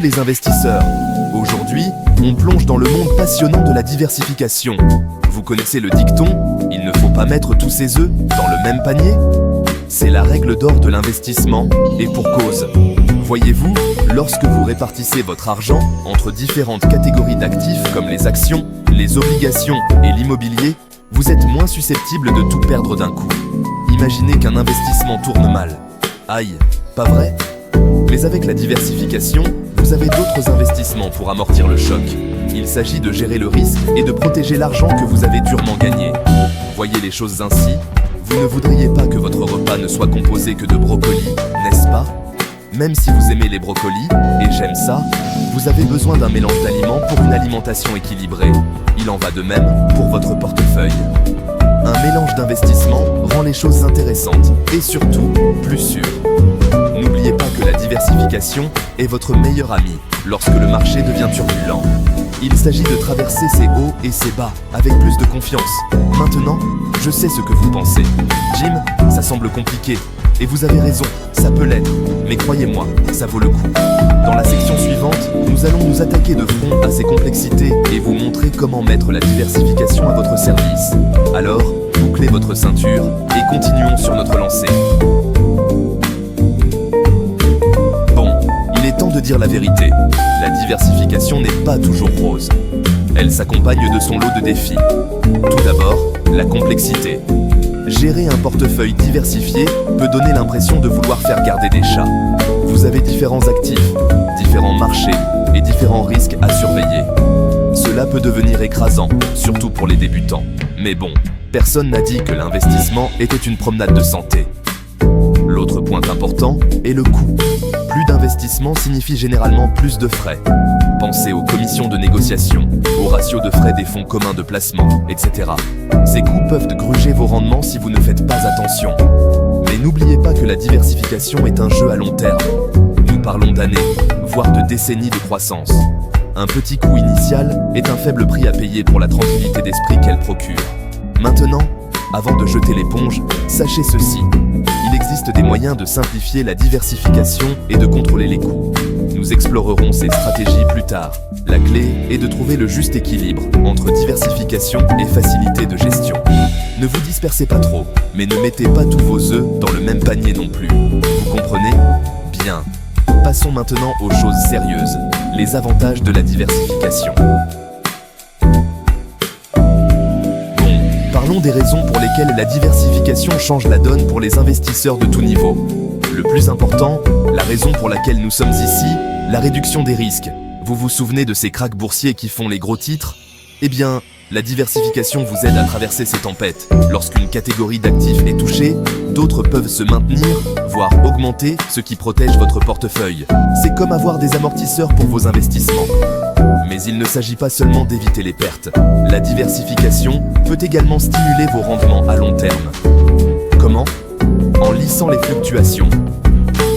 Salut les investisseurs! Aujourd'hui, on plonge dans le monde passionnant de la diversification. Vous connaissez le dicton « Il ne faut pas mettre tous ses œufs dans le même panier » C'est la règle d'or de l'investissement, et pour cause. Voyez-vous, lorsque vous répartissez votre argent entre différentes catégories d'actifs comme les actions, les obligations et l'immobilier, vous êtes moins susceptible de tout perdre d'un coup. Imaginez qu'un investissement tourne mal. Aïe, pas vrai? Mais avec la diversification, vous avez d'autres investissements pour amortir le choc. Il s'agit de gérer le risque et de protéger l'argent que vous avez durement gagné. Voyez les choses ainsi, vous ne voudriez pas que votre repas ne soit composé que de brocolis, n'est-ce pas? Même si vous aimez les brocolis, et j'aime ça, vous avez besoin d'un mélange d'aliments pour une alimentation équilibrée. Il en va de même pour votre portefeuille. Un mélange d'investissements rend les choses intéressantes et surtout plus sûres. N'oubliez pas que la diversification est votre meilleur ami lorsque le marché devient turbulent. Il s'agit de traverser ses hauts et ses bas avec plus de confiance. Maintenant, je sais ce que vous pensez. Jim, ça semble compliqué. Et vous avez raison, ça peut l'être. Mais croyez-moi, ça vaut le coup. Dans la section suivante, nous allons nous attaquer de front à ces complexités et vous montrer comment mettre la diversification à votre service. Alors, bouclez votre ceinture et continuons sur notre lancée. Il est temps de dire la vérité. La diversification n'est pas toujours rose. Elle s'accompagne de son lot de défis. Tout d'abord, la complexité. Gérer un portefeuille diversifié peut donner l'impression de vouloir faire garder des chats. Vous avez différents actifs, différents marchés et différents risques à surveiller. Cela peut devenir écrasant, surtout pour les débutants. Mais bon, personne n'a dit que l'investissement était une promenade de santé. L'autre point important est le coût. Plus d'investissement signifie généralement plus de frais. Pensez aux commissions de négociation, aux ratios de frais des fonds communs de placement, etc. Ces coûts peuvent gruger vos rendements si vous ne faites pas attention. Mais n'oubliez pas que la diversification est un jeu à long terme. Nous parlons d'années, voire de décennies de croissance. Un petit coût initial est un faible prix à payer pour la tranquillité d'esprit qu'elle procure. Maintenant, avant de jeter l'éponge, sachez ceci. Il existe des moyens de simplifier la diversification et de contrôler les coûts. Nous explorerons ces stratégies plus tard. La clé est de trouver le juste équilibre entre diversification et facilité de gestion. Ne vous dispersez pas trop, mais ne mettez pas tous vos œufs dans le même panier non plus. Vous comprenez? Bien. Passons maintenant aux choses sérieuses, les avantages de la diversification. Parlons des raisons pour lesquelles la diversification change la donne pour les investisseurs de tout niveau. Le plus important, la raison pour laquelle nous sommes ici, la réduction des risques. Vous vous souvenez de ces cracks boursiers qui font les gros titres? Eh bien, la diversification vous aide à traverser ces tempêtes. Lorsqu'une catégorie d'actifs est touchée, d'autres peuvent se maintenir, voire augmenter, ce qui protège votre portefeuille. C'est comme avoir des amortisseurs pour vos investissements. Mais il ne s'agit pas seulement d'éviter les pertes. La diversification peut également stimuler vos rendements à long terme. Comment? En lissant les fluctuations.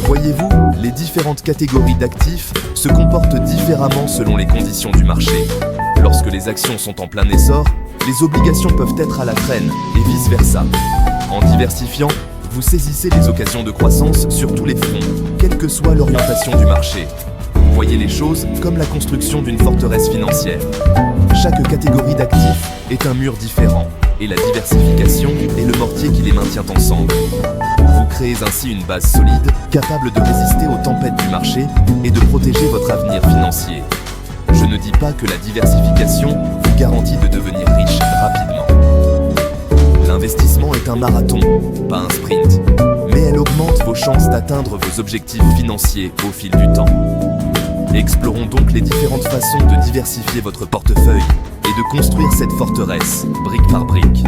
Voyez-vous, les différentes catégories d'actifs se comportent différemment selon les conditions du marché. Lorsque les actions sont en plein essor, les obligations peuvent être à la traîne et vice-versa. En diversifiant, vous saisissez les occasions de croissance sur tous les fronts, quelle que soit l'orientation du marché. Voyez les choses comme la construction d'une forteresse financière. Chaque catégorie d'actifs est un mur différent, et la diversification est le mortier qui les maintient ensemble. Vous créez ainsi une base solide, capable de résister aux tempêtes du marché et de protéger votre avenir financier. Je ne dis pas que la diversification vous garantit de devenir riche rapidement. L'investissement est un marathon, pas un sprint, mais elle augmente vos chances d'atteindre vos objectifs financiers au fil du temps. Explorons donc les différentes façons de diversifier votre portefeuille et de construire cette forteresse, brique par brique.